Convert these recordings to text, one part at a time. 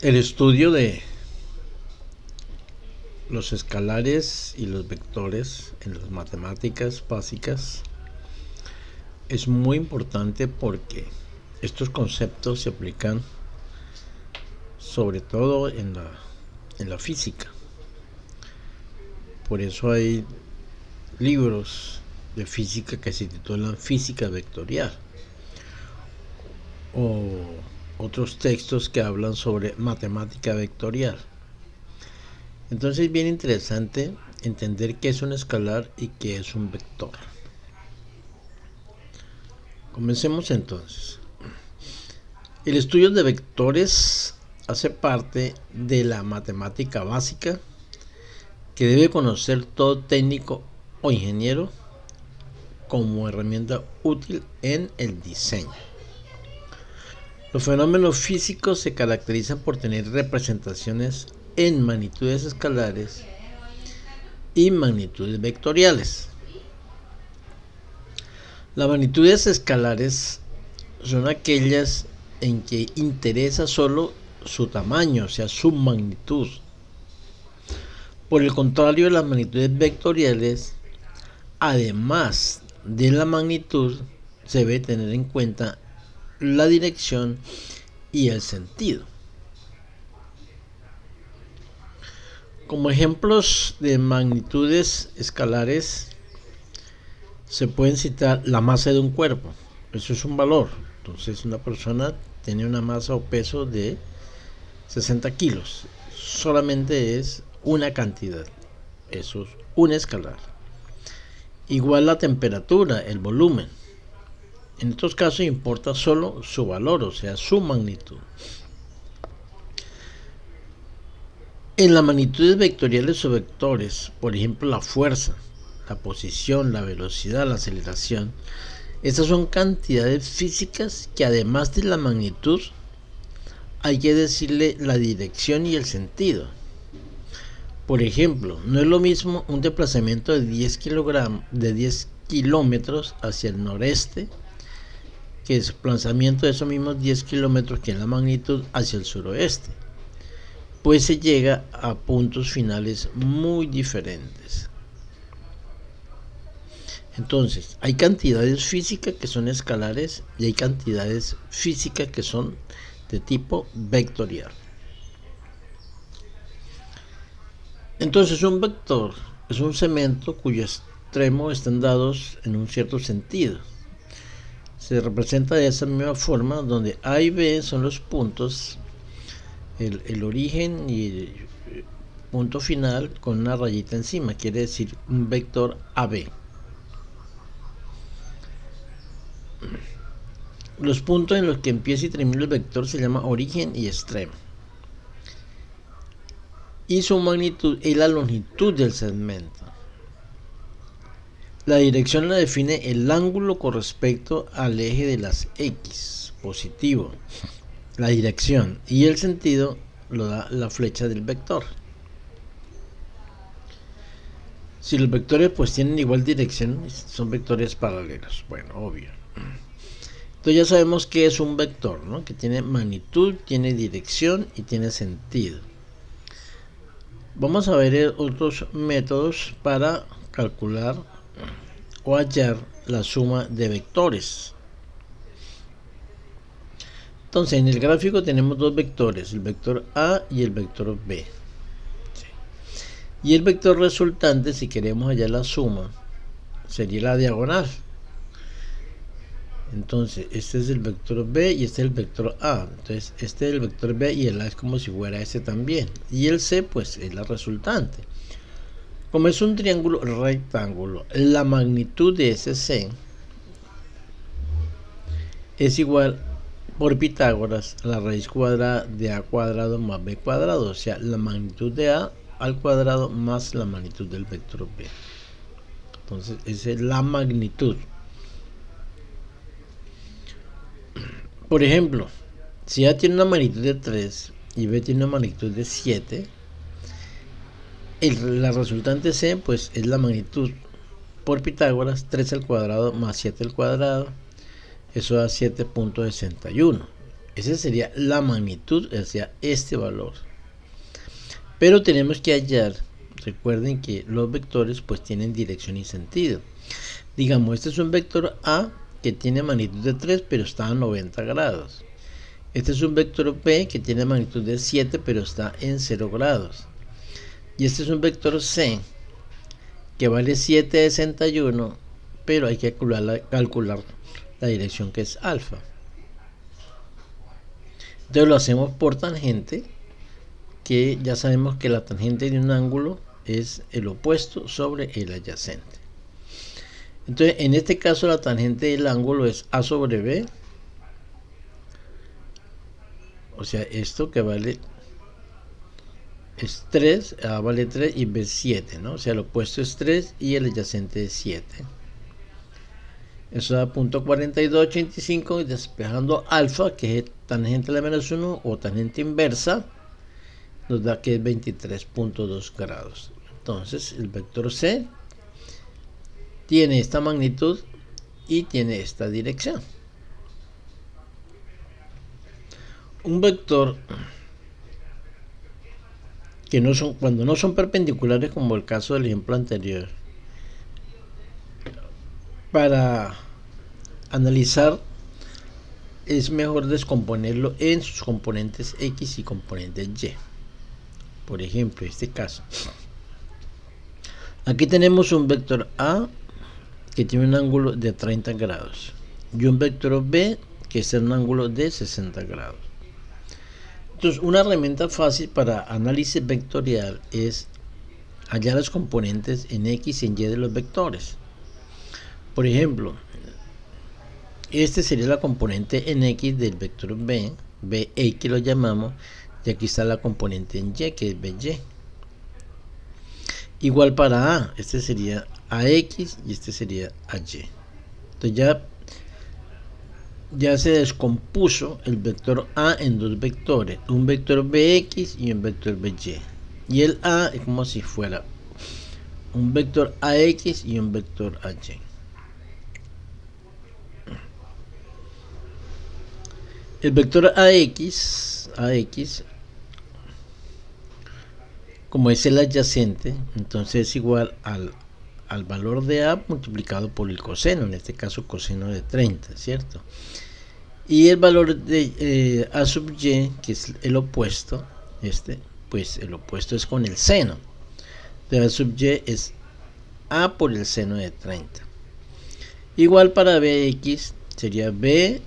El estudio de los escalares y los vectores en las matemáticas básicas es muy importante porque estos conceptos se aplican sobre todo en la física. Por eso hay libros de física que se titulan Física Vectorial o otros textos que hablan sobre matemática vectorial. Entonces es bien interesante entender qué es un escalar y qué es un vector. Comencemos entonces. El estudio de vectores hace parte de la matemática básica que debe conocer todo técnico o ingeniero como herramienta útil en el diseño. Los fenómenos físicos se caracterizan por tener representaciones en magnitudes escalares y magnitudes vectoriales. Las magnitudes escalares son aquellas en que interesa solo su tamaño, o sea, su magnitud. Por el contrario, las magnitudes vectoriales, además de la magnitud, se debe tener en cuenta la dirección y el sentido. Como ejemplos de magnitudes escalares se pueden citar la masa de un cuerpo. Eso es un valor. Entonces una persona tiene una masa o peso de 60 kilos. Solamente es una cantidad. Eso es un escalar. Igual la temperatura, el volumen. En estos casos importa solo su valor, o sea, su magnitud. En las magnitudes vectoriales o vectores, por ejemplo la fuerza, la posición, la velocidad, la aceleración, estas son cantidades físicas que además de la magnitud hay que decirle la dirección y el sentido. Por ejemplo, no es lo mismo un desplazamiento de 10 kilómetros hacia el noreste que el desplazamiento de esos mismos 10 kilómetros que es la magnitud hacia el suroeste, pues se llega a puntos finales muy diferentes. Entonces, hay cantidades físicas que son escalares y hay cantidades físicas que son de tipo vectorial. Entonces, un vector es un segmento cuyos extremos están dados en un cierto sentido. Se representa de esa misma forma, donde A y B son los puntos, el origen y el punto final con una rayita encima, quiere decir un vector AB. Los puntos en los que empieza y termina el vector se llama origen y extremo. Y su magnitud es la longitud del segmento. La dirección la define el ángulo con respecto al eje de las X, positivo, la dirección, y el sentido lo da la flecha del vector. Si los vectores pues tienen igual dirección, son vectores paralelos. Bueno, obvio. Entonces ya sabemos qué es un vector, ¿no? Que tiene magnitud, tiene dirección y tiene sentido. Vamos a ver otros métodos para calcular o hallar la suma de vectores. Entonces en el gráfico tenemos dos vectores, el vector A y el vector B. Y el vector resultante, si queremos hallar la suma, sería la diagonal. Entonces este es el vector B y este es el vector A. Entonces este es el vector B y el A es como si fuera este también. Y el C pues es la resultante. Como es un triángulo rectángulo, la magnitud de ese C es igual por Pitágoras a la raíz cuadrada de A cuadrado más B cuadrado. O sea, la magnitud de A al cuadrado más la magnitud del vector B. Entonces esa es la magnitud. Por ejemplo, si A tiene una magnitud de 3 y B tiene una magnitud de 7, la resultante C pues es la magnitud por Pitágoras, 3 al cuadrado más 7 al cuadrado, eso da 7.61. Esa sería la magnitud, o sea, este valor. Pero tenemos que hallar, recuerden que los vectores pues tienen dirección y sentido. Digamos, este es un vector A que tiene magnitud de 3 pero está a 90 grados. Este es un vector B que tiene magnitud de 7 pero está en 0 grados. Y este es un vector C que vale 7,61 pero hay que calcular la dirección que es alfa. Entonces lo hacemos por tangente, que ya sabemos que la tangente de un ángulo es el opuesto sobre el adyacente. Entonces en este caso la tangente del ángulo es A sobre B, o sea, esto que vale es 3, A vale 3 y B 7, ¿no? O sea, el opuesto es 3 y el adyacente es 7. Eso da punto 4285 y despejando alfa, que es tangente a la menos 1 o tangente inversa, nos da que es 23.2 grados. Entonces el vector C tiene esta magnitud y tiene esta dirección. Un vector que no son, cuando no son perpendiculares, como el caso del ejemplo anterior, para analizar es mejor descomponerlo en sus componentes X y componentes Y. Por ejemplo, este caso, aquí tenemos un vector A que tiene un ángulo de 30 grados y un vector B que es un ángulo de 60 grados. Entonces, una herramienta fácil para análisis vectorial es hallar los componentes en X y en Y de los vectores. Por ejemplo, este sería la componente en X del vector B, BX lo llamamos, y aquí está la componente en Y, que es BY. Igual para A, este sería AX y este sería AY. Entonces ya se descompuso el vector A en dos vectores, un vector Bx y un vector By. Y el A es como si fuera un vector Ax y un vector Ay. El vector AX, como es el adyacente, entonces es igual al valor de A multiplicado por el coseno, en este caso coseno de 30, ¿cierto? Y el valor de A sub Y, que es el opuesto, pues el opuesto es con el seno. De A sub Y es A por el seno de 30. Igual para Bx sería B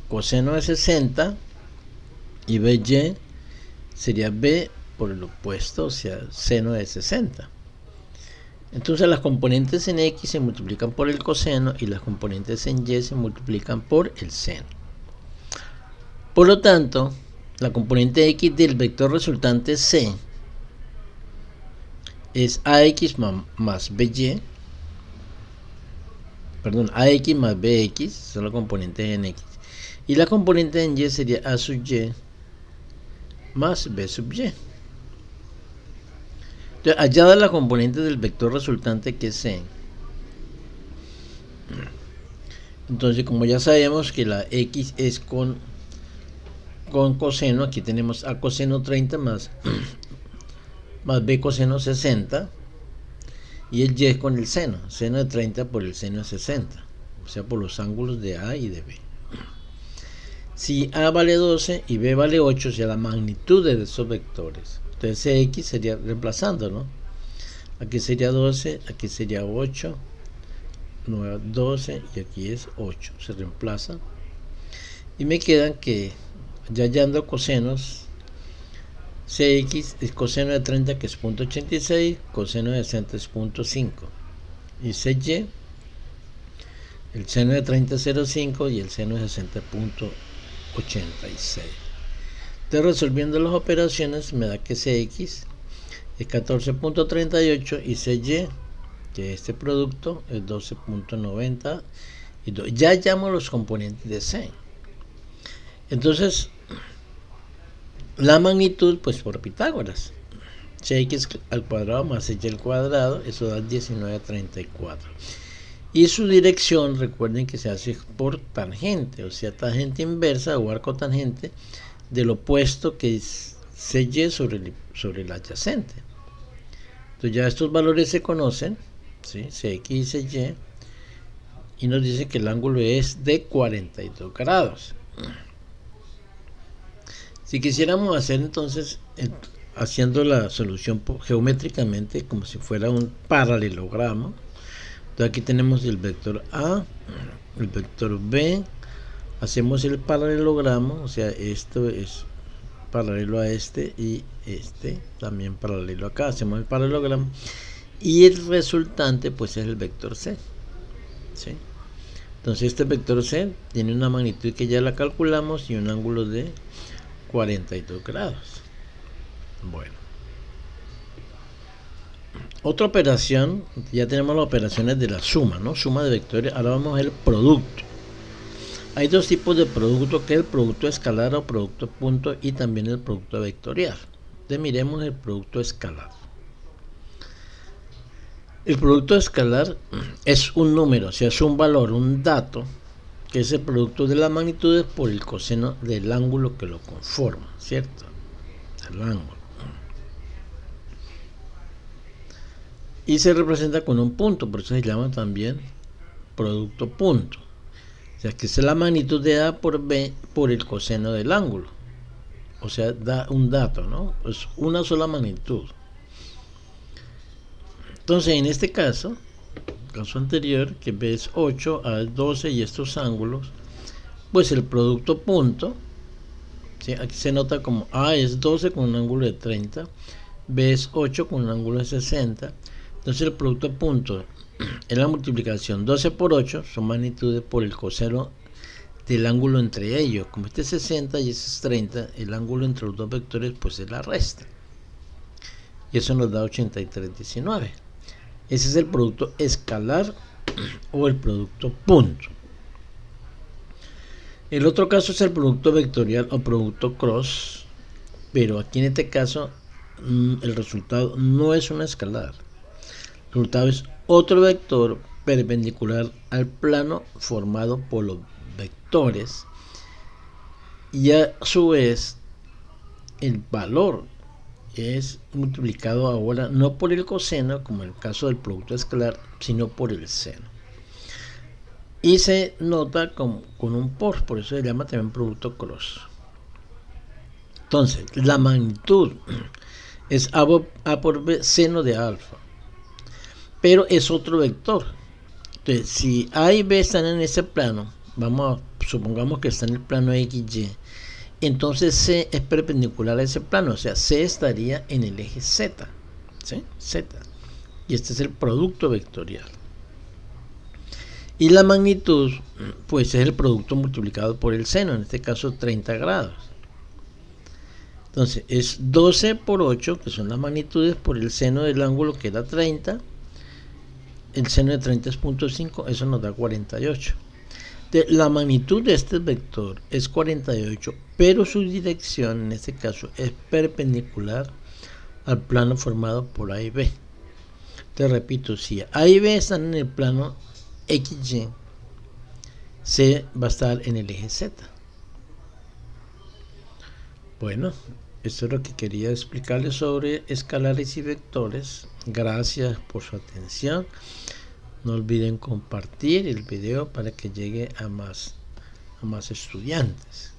coseno de 60 y By sería B por el opuesto, o sea, seno de 60. Entonces las componentes en X se multiplican por el coseno y las componentes en Y se multiplican por el seno. Por lo tanto, la componente X del vector resultante C es AX más BY, perdón, AX más BX, son las componentes en X. Y la componente en Y sería A sub Y más B sub Y. Entonces, hallada la componente del vector resultante que es C, entonces como ya sabemos que la X es con coseno, aquí tenemos A coseno 30 más B coseno 60, y el Y es con el seno de 30 por el seno de 60, o sea, por los ángulos de A y de B. Si A vale 12 y B vale 8, o sea, la magnitud de esos vectores. Entonces X sería reemplazando, ¿no? Aquí sería 12, aquí sería 8, 12 y aquí es 8. Se reemplaza. Y me quedan que, ya hallando cosenos, Cx es coseno de 30 que es 0.86, coseno de 60 es 0.5. Y Cy, el seno de 30 es 0.5 y el seno de 60 es 0.86. Entonces resolviendo las operaciones me da que Cx es 14.38 y Cy, que este producto es 12.92. Ya llamo los componentes de C. Entonces la magnitud, pues por Pitágoras, Cx al cuadrado más Cy al cuadrado, eso da 19.34. Y su dirección, recuerden que se hace por tangente, o sea, tangente inversa o arco tangente del opuesto que es CY sobre el adyacente. Entonces ya estos valores se conocen, ¿sí? CX y CY, y nos dice que el ángulo es de 42 grados. Si quisiéramos hacer entonces, haciendo la solución geométricamente como si fuera un paralelogramo, entonces aquí tenemos el vector A, el vector B, hacemos el paralelogramo, o sea, esto es paralelo a este y este también paralelo acá, hacemos el paralelogramo y el resultante pues es el vector C, ¿sí? Entonces este vector C tiene una magnitud que ya la calculamos y un ángulo de 42 grados. Bueno, otra operación, ya tenemos las operaciones de la suma, ¿no? Suma de vectores. Ahora vamos a ver el producto. Hay dos tipos de producto, que es el producto escalar o producto punto y también el producto vectorial. Entonces miremos el producto escalar. El producto escalar es un número, o sea, es un valor, un dato, que es el producto de las magnitudes por el coseno del ángulo que lo conforma, ¿cierto? El ángulo. Y se representa con un punto, por eso se llama también producto punto. O sea, que es la magnitud de A por B por el coseno del ángulo. O sea, da un dato, ¿no? Es una sola magnitud. Entonces, en este caso anterior, que B es 8, A es 12 y estos ángulos, pues el producto punto, ¿sí? Aquí se nota como A es 12 con un ángulo de 30, B es 8 con un ángulo de 60. Entonces el producto punto es la multiplicación 12 por 8, son magnitudes por el coseno del ángulo entre ellos. Como este es 60 y este es 30, el ángulo entre los dos vectores pues es la resta. Y eso nos da 83,19. Ese es el producto escalar o el producto punto. El otro caso es el producto vectorial o producto cross, pero aquí en este caso el resultado no es un escalar. El resultado es otro vector perpendicular al plano formado por los vectores y a su vez el valor es multiplicado ahora no por el coseno como en el caso del producto escalar, sino por el seno, y se nota con un por eso se llama también producto cross. Entonces la magnitud es A por B seno de alfa, pero es otro vector. Entonces, si A y B están en ese plano, supongamos que está en el plano XY, entonces C es perpendicular a ese plano, o sea, C estaría en el eje Z, ¿sí? Z. Y este es el producto vectorial. Y la magnitud, pues es el producto multiplicado por el seno, en este caso 30 grados. Entonces, es 12 por 8, que son las magnitudes, por el seno del ángulo que da 30. El seno de 30 es 0.5, eso nos da 48. La magnitud de este vector es 48, pero su dirección en este caso es perpendicular al plano formado por A y B. Te repito, si A y B están en el plano XY, C va a estar en el eje Z. Bueno, esto es lo que quería explicarles sobre escalares y vectores. Gracias por su atención. No olviden compartir el video para que llegue a más estudiantes.